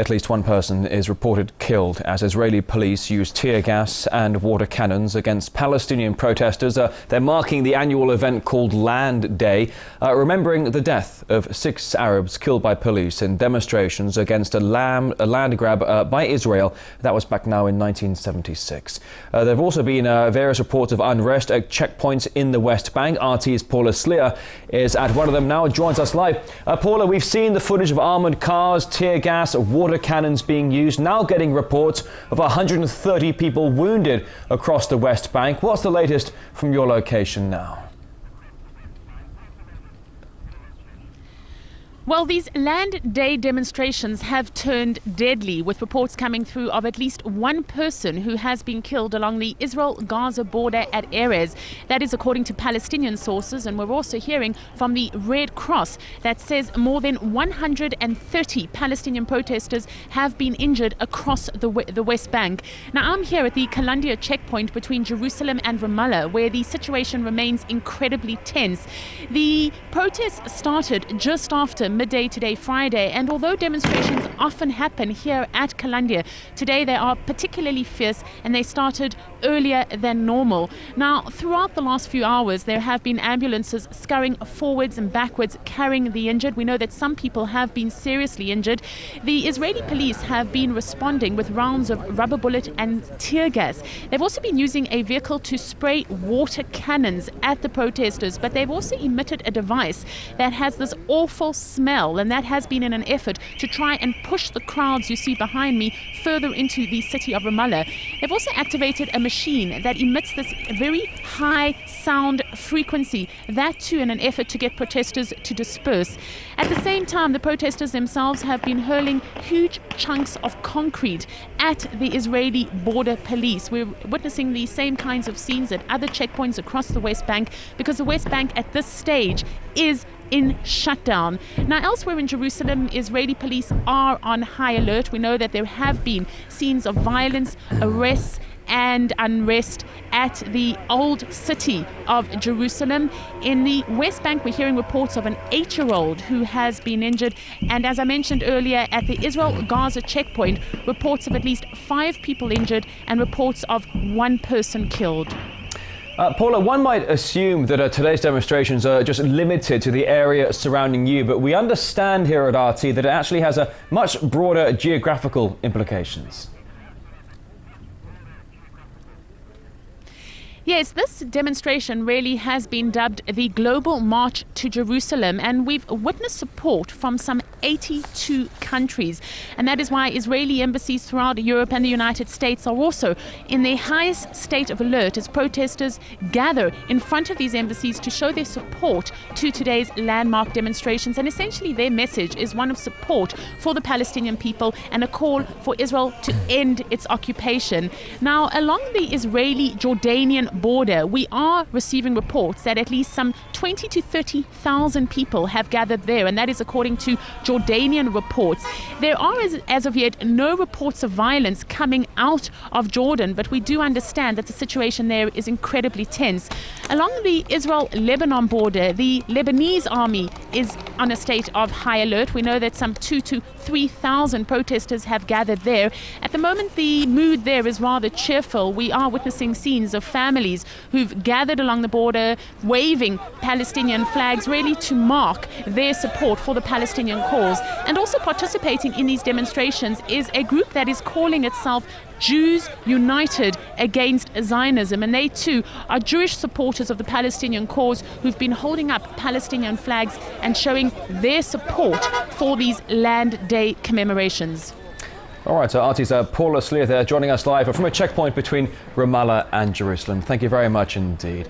At least one person is reported killed as Israeli police use tear gas and water cannons against Palestinian protesters. They're marking the annual event called Land Day, remembering the death of 6 Arabs killed by police in demonstrations against a land grab by Israel. That was back now in 1976. There have also been various reports of unrest at checkpoints in the West Bank. RT's Paula Slier is at one of them now and joins us live. Paula, we've seen the footage of armoured cars, tear gas, water cannons being used, now getting reports of 130 people wounded across the West Bank. What's the latest from your location now? Well, these Land Day demonstrations have turned deadly, with reports coming through of at least one person who has been killed along the Israel-Gaza border at Erez. That is according to Palestinian sources, and we're also hearing from the Red Cross that says more than 130 Palestinian protesters have been injured across the West Bank. Now, I'm here at the Kalandia checkpoint between Jerusalem and Ramallah, where the situation remains incredibly tense. The protests started just after midday today, Friday, and although demonstrations often happen here at Kalandia, today they are particularly fierce and they started earlier than normal. Now, throughout the last few hours, there have been ambulances scurrying forwards and backwards carrying the injured. We know that some people have been seriously injured. The Israeli police have been responding with rounds of rubber bullet and tear gas. They've also been using a vehicle to spray water cannons at the protesters, but they've also emitted a device that has this awful smell, and that has been in an effort to try and push the crowds you see behind me further into the city of Ramallah. They've also activated a machine that emits this very high sound frequency, that too in an effort to get protesters to disperse. At the same time, the protesters themselves have been hurling huge chunks of concrete at the Israeli border police. We're witnessing the same kinds of scenes at other checkpoints across the West Bank, because the West Bank at this stage is in shutdown. Now, elsewhere in Jerusalem, Israeli police are on high alert. We know that there have been scenes of violence, arrests and unrest at the old city of Jerusalem. In the West Bank, we're hearing reports of an 8-year-old who has been injured. And as I mentioned earlier, at the Israel-Gaza checkpoint, reports of at least 5 people injured and reports of 1 person killed. Paula, one might assume that today's demonstrations are just limited to the area surrounding you, but we understand here at RT that it actually has a much broader geographical implications. Yes, this demonstration really has been dubbed the Global March to Jerusalem, and we've witnessed support from some 82 countries. And that is why Israeli embassies throughout Europe and the United States are also in the highest state of alert as protesters gather in front of these embassies to show their support to today's landmark demonstrations. And essentially their message is one of support for the Palestinian people and a call for Israel to end its occupation. Now, along the Israeli-Jordanian border, we are receiving reports that at least some 20 to 30,000 people have gathered there, and that is according to Jordanian reports. There are as of yet no reports of violence coming out of Jordan, but we do understand that the situation there is incredibly tense. Along the Israel-Lebanon border, the Lebanese army is on a state of high alert. We know that some 2,000 to 3,000 protesters have gathered there. At the moment, the mood there is rather cheerful. We are witnessing scenes of families who've gathered along the border, waving Palestinian flags, really to mark their support for the Palestinian cause. And also participating in these demonstrations is a group that is calling itself Jews United Against Zionism, and they too are Jewish supporters of the Palestinian cause who've been holding up Palestinian flags and showing their support for these Land Day commemorations. All right, so RT's Paula Slier there joining us live from a checkpoint between Ramallah and Jerusalem. Thank you very much indeed.